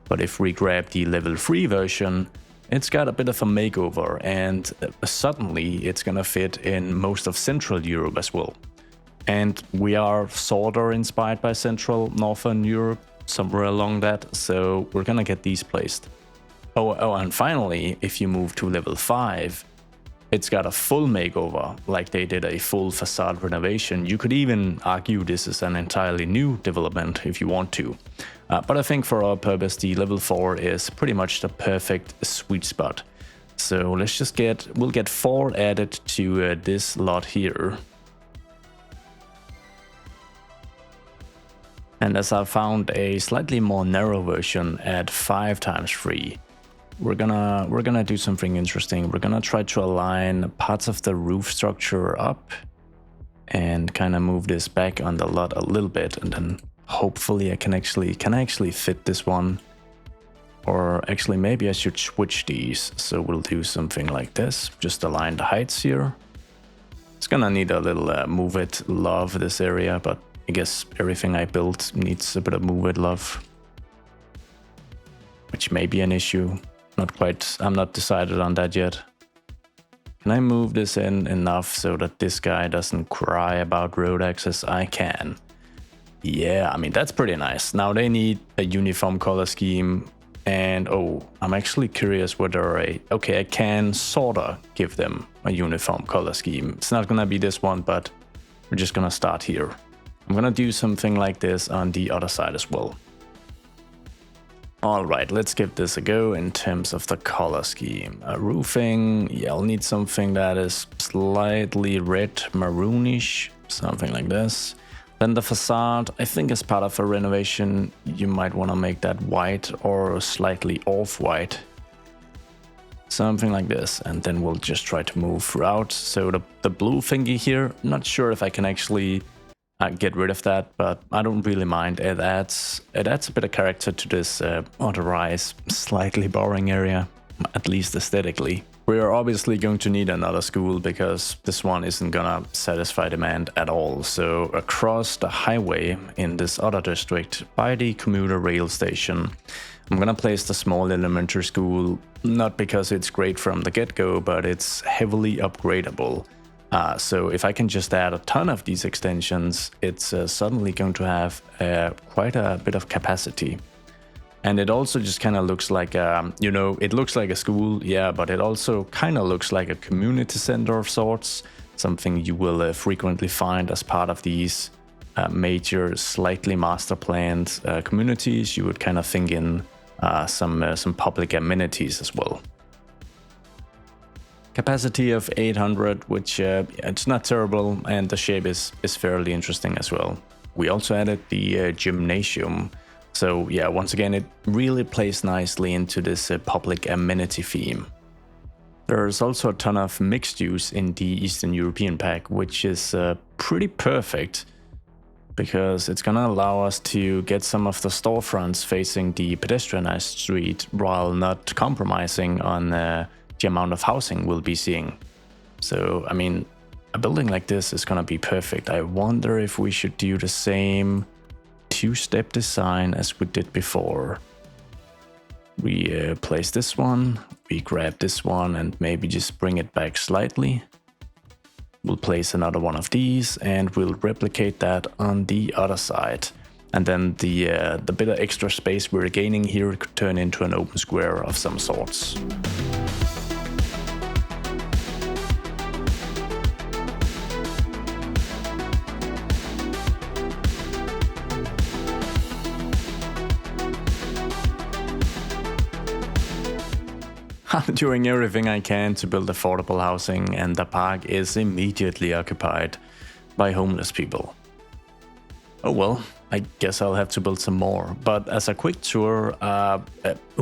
But if we grab the level 3 version, it's got a bit of a makeover, and suddenly it's gonna fit in most of Central Europe as well. And we are sorta inspired by Central, Northern Europe, somewhere along that, so we're gonna get these placed. Oh, and finally, if you move to level 5, it's got a full makeover, like they did a full facade renovation. You could even argue this is an entirely new development if you want to. But I think for our purpose, the level 4 is pretty much the perfect sweet spot. So let's just we'll get 4 added to this lot here. And as I found a slightly more narrow version at 5 times 3, we're gonna do something interesting. We're gonna try to align parts of the roof structure up and kind of move this back on the lot a little bit, and then hopefully I can actually fit this one. Or actually, maybe I should switch these. So we'll do something like this. Just align the heights here. It's gonna need a little move it love, this area, but I guess everything I built needs a bit of move it love, which may be an issue. Not quite, I'm not decided on that yet. Can I move this in enough so that this guy doesn't cry about road access? I can. Yeah, I mean, that's pretty nice. Now they need a uniform color scheme. And oh, I'm actually curious whether okay, I can sorta give them a uniform color scheme. It's not gonna be this one, but we're just gonna start here. I'm gonna do something like this on the other side as well. Alright, let's give this a go in terms of the color scheme. Roofing, yeah, I'll need something that is slightly red, maroonish, something like this. Then the facade, I think as part of a renovation, you might want to make that white or slightly off-white. Something like this, and then we'll just try to move throughout. So the blue thingy here, not sure if I can actually get rid of that, but I don't really mind. It adds a bit of character to this otherwise slightly boring area. at least aesthetically. We're obviously going to need another school because this one isn't gonna satisfy demand at all. So across the highway in this other district by the commuter rail station, I'm gonna place the small elementary school, not because it's great from the get-go, but it's heavily upgradable. So if I can just add a ton of these extensions, it's suddenly going to have quite a bit of capacity. And it also just kind of looks like, it looks like a school, yeah, but it also kind of looks like a community center of sorts, something you will frequently find as part of these major, slightly master planned communities. You would kind of think in some public amenities as well. Capacity of 800, which it's not terrible, and the shape is fairly interesting as well. We also added the gymnasium. So yeah, once again, it really plays nicely into this public amenity theme. There's also a ton of mixed use in the Eastern European pack, which is pretty perfect because it's gonna allow us to get some of the storefronts facing the pedestrianized street while not compromising on the amount of housing we'll be seeing. So, I mean, a building like this is gonna be perfect. I wonder if we should do the same two-step design as we did before. We place this one, we grab this one and maybe just bring it back slightly. We'll place another one of these and we'll replicate that on the other side. And then the bit of extra space we're gaining here could turn into an open square of some sorts. I'm doing everything I can to build affordable housing, and the park is immediately occupied by homeless people. Oh well, I guess I'll have to build some more. But as a quick tour,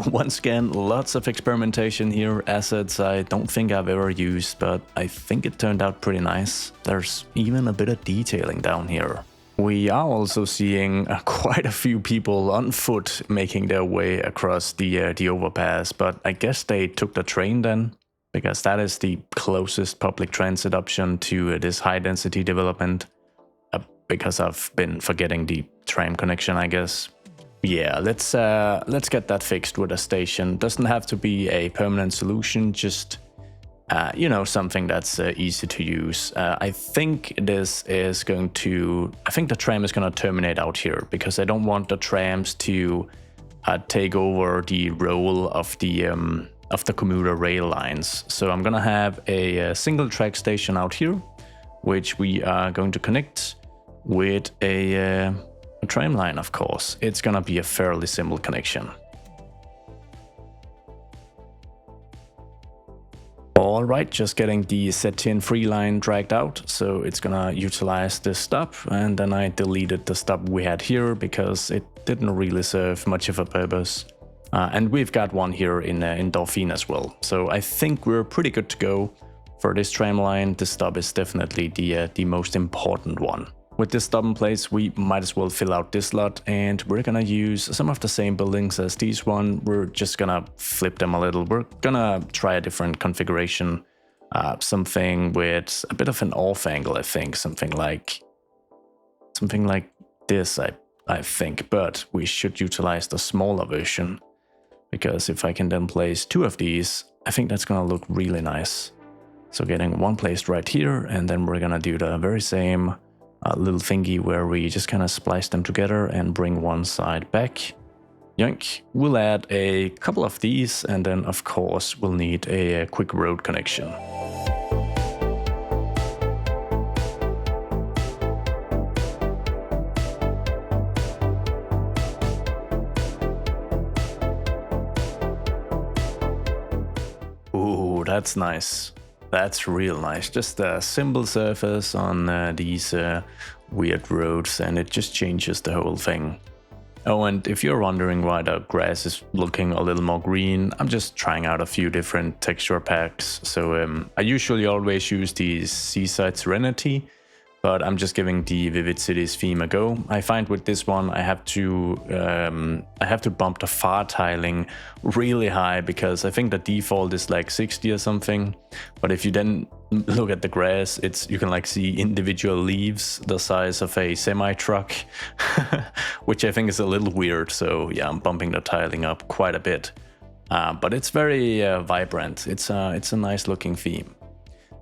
once again, lots of experimentation here, assets I don't think I've ever used, but I think it turned out pretty nice. There's even a bit of detailing down here. We are also seeing quite a few people on foot making their way across the overpass, but I guess they took the train then, because that is the closest public transit option to this high-density development, because I've been forgetting the tram connection, I guess. Yeah, let's get that fixed with a station. Doesn't have to be a permanent solution, just something that's easy to use. I think the tram is going to terminate out here because I don't want the trams to take over the role of the commuter rail lines. So I'm going to have a single track station out here, which we are going to connect with a tram line, of course. It's going to be a fairly simple connection. Alright, just getting the Z10 line dragged out, so it's gonna utilize this stop, and then I deleted the stop we had here because it didn't really serve much of a purpose. And we've got one here in Dauphine as well, so I think we're pretty good to go for this tram line. This stop is definitely the most important one. With this stop in place, we might as well fill out this lot, and we're gonna use some of the same buildings as these one. We're just gonna flip them a little. We're gonna try a different configuration, something with a bit of an off angle, I think, something like this, I think, but we should utilize the smaller version, because if I can then place two of these, I think that's gonna look really nice. So getting one placed right here, and then we're gonna do the very same little thingy where we just kind of splice them together and bring one side back. Yoink. We'll add a couple of these, and then of course we'll need a quick road connection. Ooh, that's nice. That's real nice. Just a simple surface on these weird roads, and it just changes the whole thing. Oh, and if you're wondering why the grass is looking a little more green, I'm just trying out a few different texture packs. So I usually always use the Seaside Serenity, but I'm just giving the Vivid Cities theme a go. I find with this one I have to bump the far tiling really high, because I think the default is like 60 or something. But if you then look at the grass, you can like see individual leaves the size of a semi truck, which I think is a little weird. So yeah, I'm bumping the tiling up quite a bit, but it's very vibrant. It's a nice looking theme.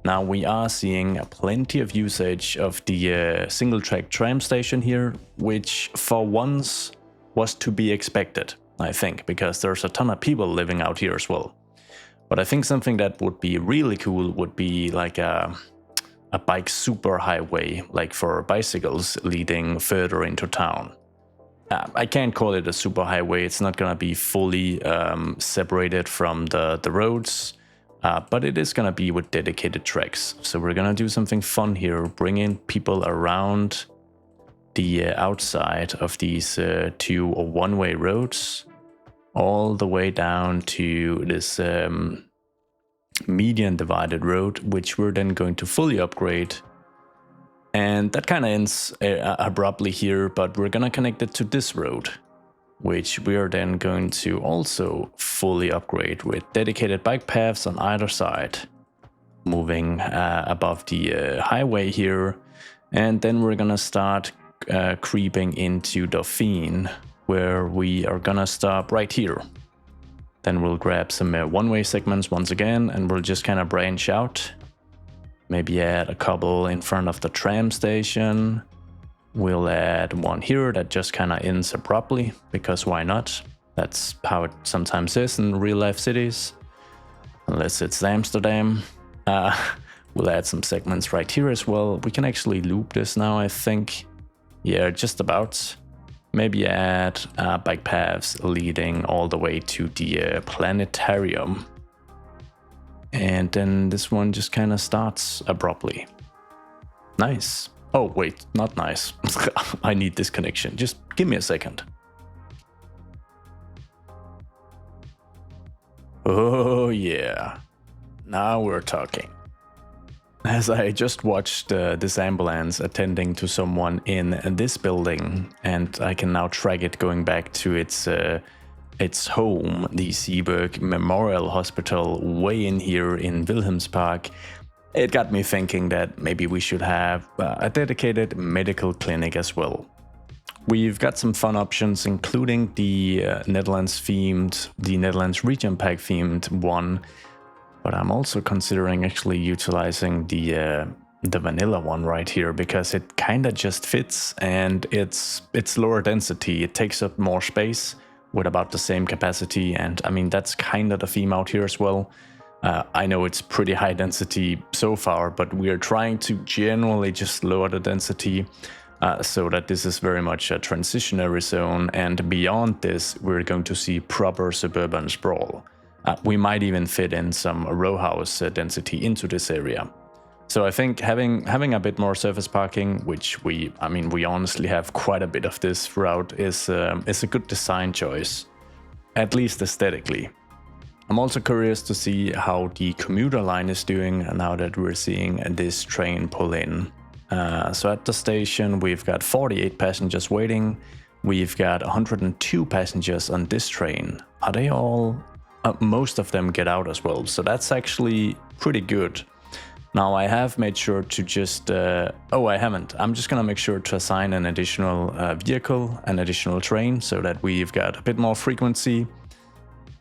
Now we are seeing plenty of usage of the single track tram station here, which for once was to be expected, I think, because there's a ton of people living out here as well. But I think something that would be really cool would be like a bike superhighway, like for bicycles leading further into town. I can't call it a superhighway, it's not gonna be fully separated from the roads. But it is gonna be with dedicated tracks. So we're gonna do something fun here, bring in people around the outside of these two one-way roads, all the way down to this median divided road, which we're then going to fully upgrade. And that kind of ends abruptly here, but we're gonna connect it to this road, which we are then going to also fully upgrade with dedicated bike paths on either side, moving above the highway here. And then we're gonna start creeping into Dauphine, where we are gonna stop right here. Then we'll grab some one-way segments once again, and we'll just kind of branch out. Maybe add a couple in front of the tram station. We'll add one here that just kind of ends abruptly, because why not? That's how it sometimes is in real life cities, unless it's Amsterdam. We'll add some segments right here as well. We can actually loop this now, I think. Yeah, just about. Maybe add bike paths leading all the way to the planetarium. And then this one just kind of starts abruptly. Nice. Oh, wait, not nice. I need this connection. Just give me a second. Oh, yeah. Now we're talking. As I just watched this ambulance attending to someone in this building, and I can now track it going back to its home, the Zeeburg Memorial Hospital, way in here in Wilhelmspark. It got me thinking that maybe we should have a dedicated medical clinic as well. We've got some fun options, including the Netherlands Region Pack themed one, but I'm also considering actually utilizing the vanilla one right here, because it kind of just fits, and it's lower density. It takes up more space with about the same capacity, and I mean that's kind of the theme out here as well. I know it's pretty high density so far, but we are trying to generally just lower the density so that this is very much a transitionary zone, and beyond this we're going to see proper suburban sprawl. We might even fit in some row house density into this area. So I think having a bit more surface parking, which we honestly have quite a bit of this throughout, is a good design choice, at least aesthetically. I'm also curious to see how the commuter line is doing now that we're seeing this train pull in. So at the station we've got 48 passengers waiting. We've got 102 passengers on this train. Are they all... most of them get out as well, so that's actually pretty good. Now I have made sure to just... oh, I haven't. I'm just gonna make sure to assign an additional vehicle, an additional train, so that we've got a bit more frequency.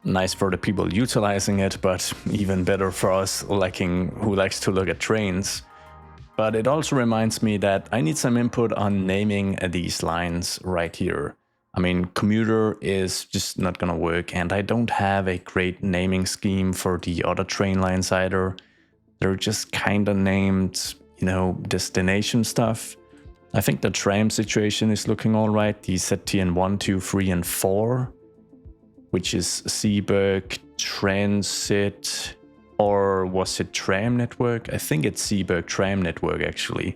Nice for the people utilizing it, but even better for us who likes to look at trains. But it also reminds me that I need some input on naming these lines right here. I mean, commuter is just not gonna work, and I don't have a great naming scheme for the other train lines either. They're just kinda named, destination stuff. I think the tram situation is looking alright, the ZTN 1, 2, 3, and 4. Which is Zeeburg Transit, or was it Tram Network? I think it's Zeeburg Tram Network actually.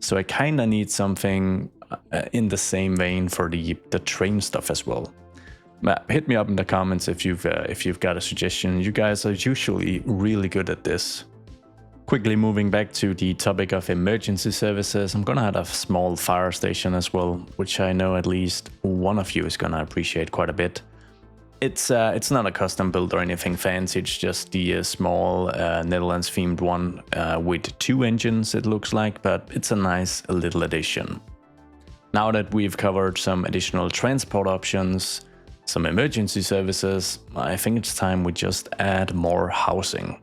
So I kinda need something in the same vein for the train stuff as well. Hit me up in the comments if you've got a suggestion. You guys are usually really good at this. Quickly moving back to the topic of emergency services, I'm gonna add a small fire station as well, which I know at least one of you is gonna appreciate quite a bit. It's not a custom build or anything fancy, it's just the small Netherlands themed one with 2 engines it looks like, but it's a nice little addition. Now that we've covered some additional transport options, some emergency services, I think it's time we just add more housing.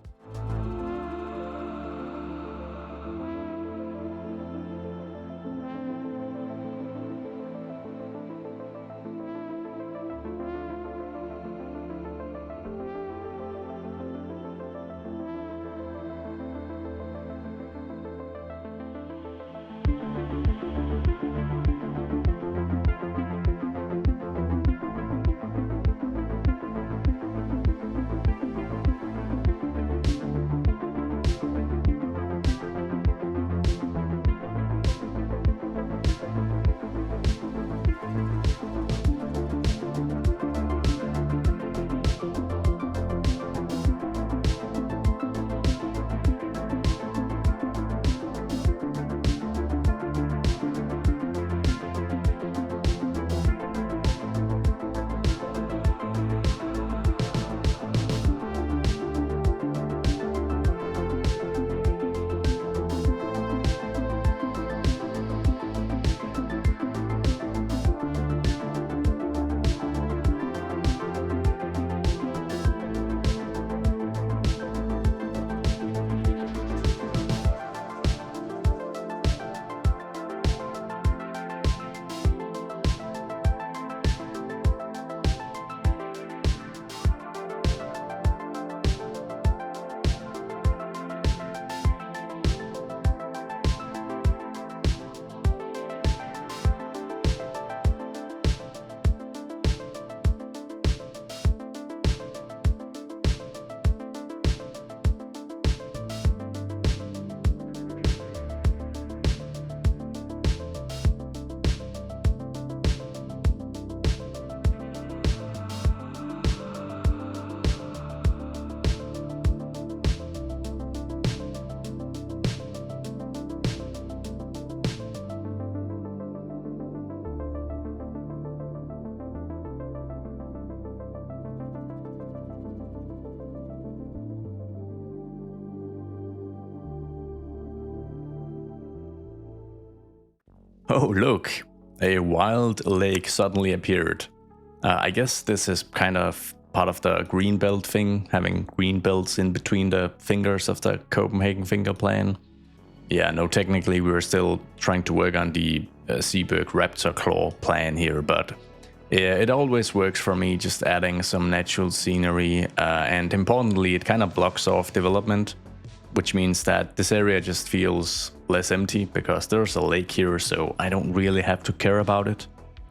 Oh look, a wild lake suddenly appeared. I guess this is kind of part of the green belt thing, having green belts in between the fingers of the Copenhagen finger plan. Yeah, no, technically we were still trying to work on the Zeeburg Raptor Claw plan here, but yeah, it always works for me just adding some natural scenery, and importantly it kind of blocks off development, which means that this area just feels less empty because there's a lake here, so I don't really have to care about it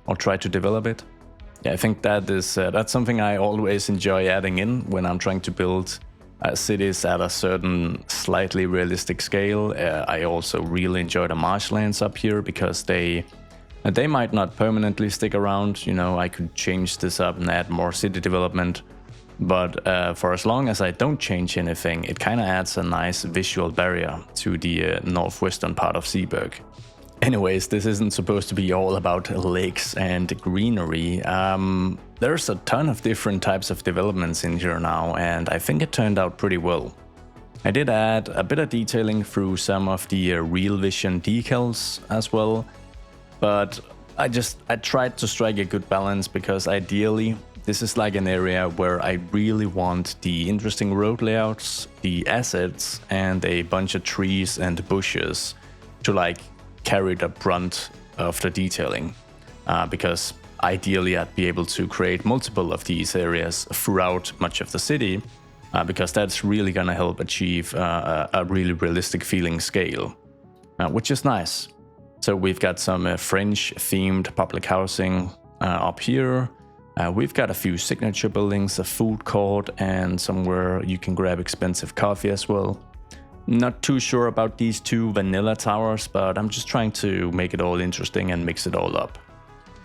or try to develop it. Yeah, I think that's something I always enjoy adding in when I'm trying to build cities at a certain slightly realistic scale. I also really enjoy the marshlands up here because they might not permanently stick around. You know, I could change this up and add more city development. But for as long as I don't change anything, it kind of adds a nice visual barrier to the northwestern part of Zeeburg. Anyways, this isn't supposed to be all about lakes and greenery. There's a ton of different types of developments in here now, and I think it turned out pretty well. I did add a bit of detailing through some of the Real Vision decals as well, but I tried to strike a good balance because ideally this is like an area where I really want the interesting road layouts, the assets, and a bunch of trees and bushes to like carry the brunt of the detailing. Because ideally I'd be able to create multiple of these areas throughout much of the city, because that's really gonna help achieve a really realistic feeling scale, which is nice. So we've got some French themed public housing up here. We've got a few signature buildings, a food court, and somewhere you can grab expensive coffee as well. Not too sure about these 2 vanilla towers, but I'm just trying to make it all interesting and mix it all up.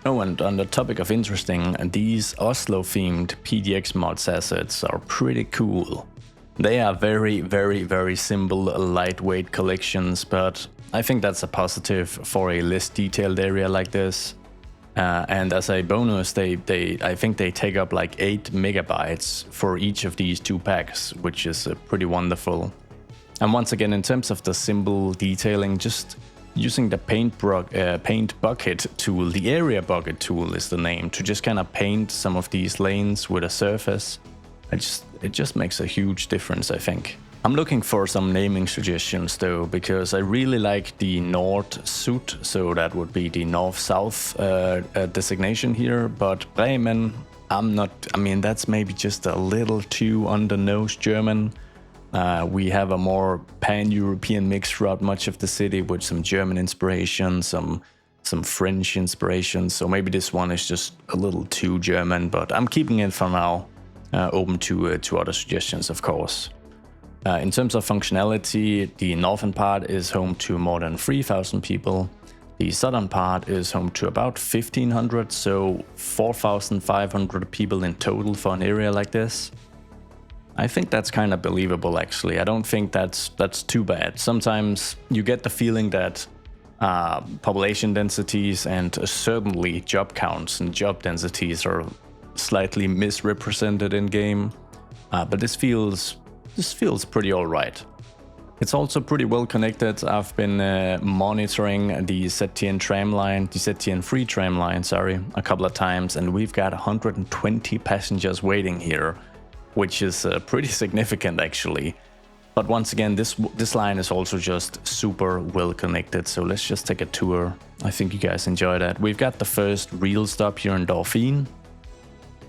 Oh, and on the topic of interesting, these Oslo-themed PDX mods assets are pretty cool. They are very, very, very simple, lightweight collections, but I think that's a positive for a less detailed area like this. And as a bonus, I think they take up like 8 megabytes for each of these 2 packs, which is pretty wonderful. And once again, in terms of the simple detailing, just using the paint bucket tool, the area bucket tool is the name, to just kind of paint some of these lanes with a surface. It just makes a huge difference, I think. I'm looking for some naming suggestions though, because I really like the Nord-Sud, so that would be the North-South designation here, but Bremen, that's maybe just a little too on the nose German. We have a more pan-European mix throughout much of the city with some German inspiration, some French inspiration, so maybe this one is just a little too German, but I'm keeping it for now, open to other suggestions, of course. In terms of functionality, the northern part is home to more than 3,000 people. The southern part is home to about 1,500, so 4,500 people in total for an area like this. I think that's kind of believable, actually. I don't think that's too bad. Sometimes you get the feeling that population densities and certainly job counts and job densities are slightly misrepresented in game, but this feels pretty alright. It's also pretty well connected. I've been monitoring the ZTN tram line, the ZTN3 tram line, a couple of times, and we've got 120 passengers waiting here, which is pretty significant actually. But once again, this line is also just super well connected, so let's just take a tour. I think you guys enjoy that. We've got the first real stop here in Dauphine,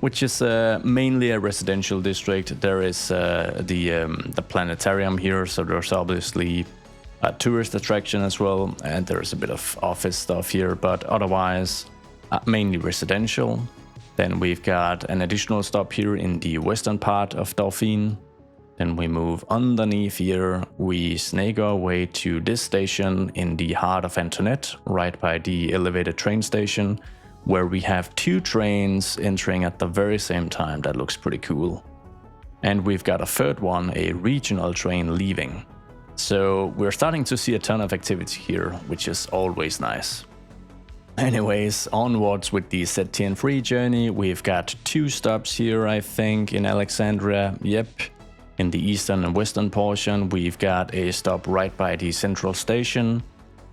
which is mainly a residential district. There is the planetarium here, so there's obviously a tourist attraction as well, and there's a bit of office stuff here, but otherwise mainly residential. Then we've got an additional stop here in the western part of Dauphine. Then we move underneath here, we snake our way to this station in the heart of Antoinette, right by the elevated train station, where we have 2 trains entering at the very same time. That looks pretty cool. And we've got a third one, a regional train leaving. So we're starting to see a ton of activity here, which is always nice. Anyways, onwards with the ZTN3 journey. We've got 2 stops here, I think, in Alexandria. Yep. In the eastern and western portion, we've got a stop right by the central station.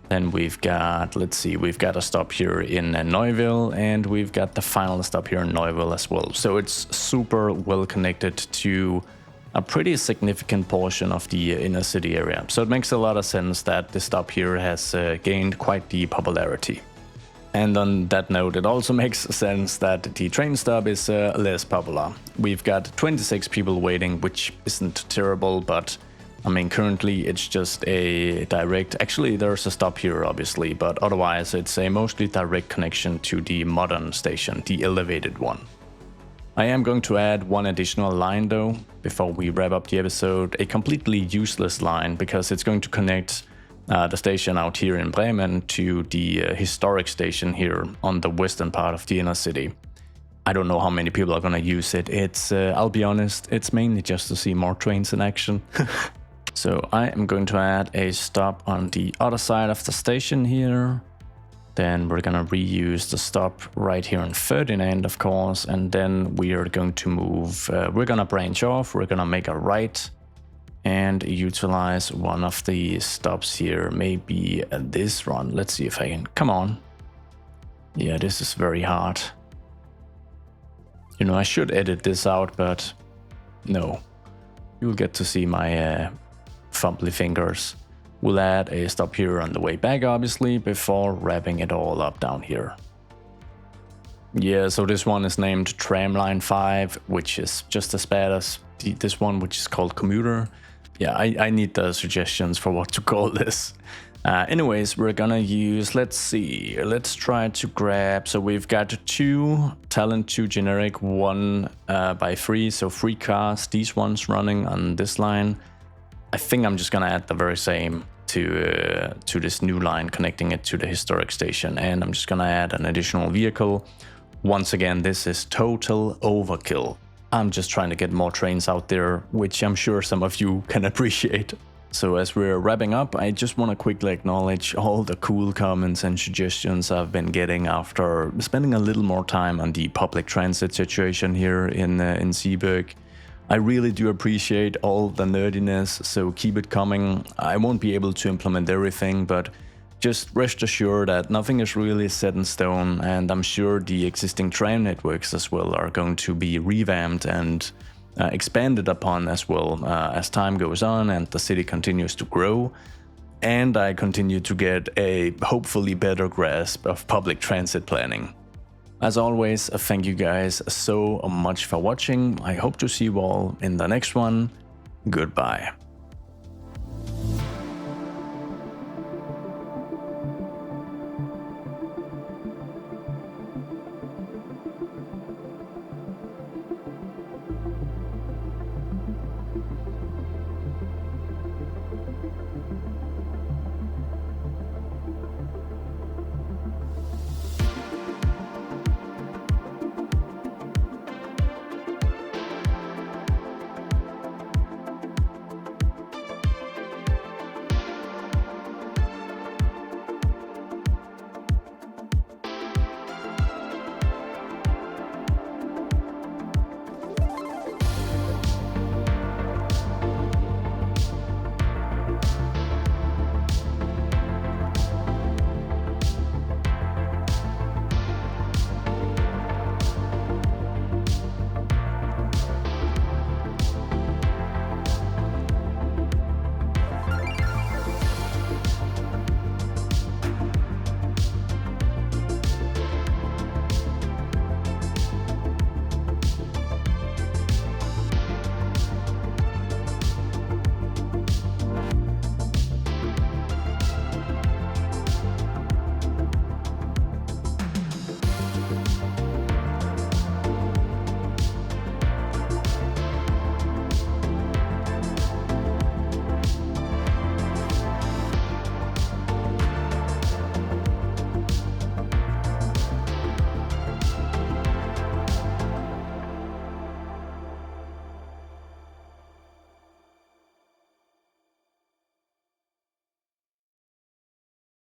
Then we've got, we've got a stop here in Neuville, and we've got the final stop here in Neuville as well. So it's super well connected to a pretty significant portion of the inner city area. So it makes a lot of sense that the stop here has gained quite the popularity. And on that note, it also makes sense that the train stop is less popular. We've got 26 people waiting, which isn't terrible, but I mean, currently it's just a direct, actually there's a stop here obviously, but otherwise it's a mostly direct connection to the modern station, the elevated one. I am going to add one additional line though, before we wrap up the episode, a completely useless line, because it's going to connect the station out here in Bremen to the historic station here on the western part of the inner city. I don't know how many people are gonna use it. It's, I'll be honest, it's mainly just to see more trains in action. So I am going to add a stop on the other side of the station here. Then we're gonna reuse the stop right here in Ferdinand, of course, and then we are going to move, we're gonna branch off, we're gonna make a right and utilize one of the stops here, maybe this run. Let's see if I can, come on. Yeah, this is very hard. You know, I should edit this out, but no. You'll get to see my fumbly fingers. We'll add a stop here on the way back, obviously, before wrapping it all up down here. Yeah, so this one is named Tramline 5, which is just as bad as this one, which is called Commuter. Yeah, I need the suggestions for what to call this. Anyways, we're gonna use, let's see, let's try to grab, so we've got 2 Talent 2 generic, 1 by 3, so 3 cars, these ones running on this line. I think I'm just gonna add the very same to this new line, connecting it to the historic station, and I'm just gonna add an additional vehicle. Once again, this is total overkill. I'm just trying to get more trains out there, which I'm sure some of you can appreciate. So as we're wrapping up, I just want to quickly acknowledge all the cool comments and suggestions I've been getting after spending a little more time on the public transit situation here in Zeeburg. I really do appreciate all the nerdiness, so keep it coming. I won't be able to implement everything, but just rest assured that nothing is really set in stone, and I'm sure the existing tram networks as well are going to be revamped and expanded upon as well as time goes on and the city continues to grow, and I continue to get a hopefully better grasp of public transit planning. As always, thank you guys so much for watching. I hope to see you all in the next one. Goodbye.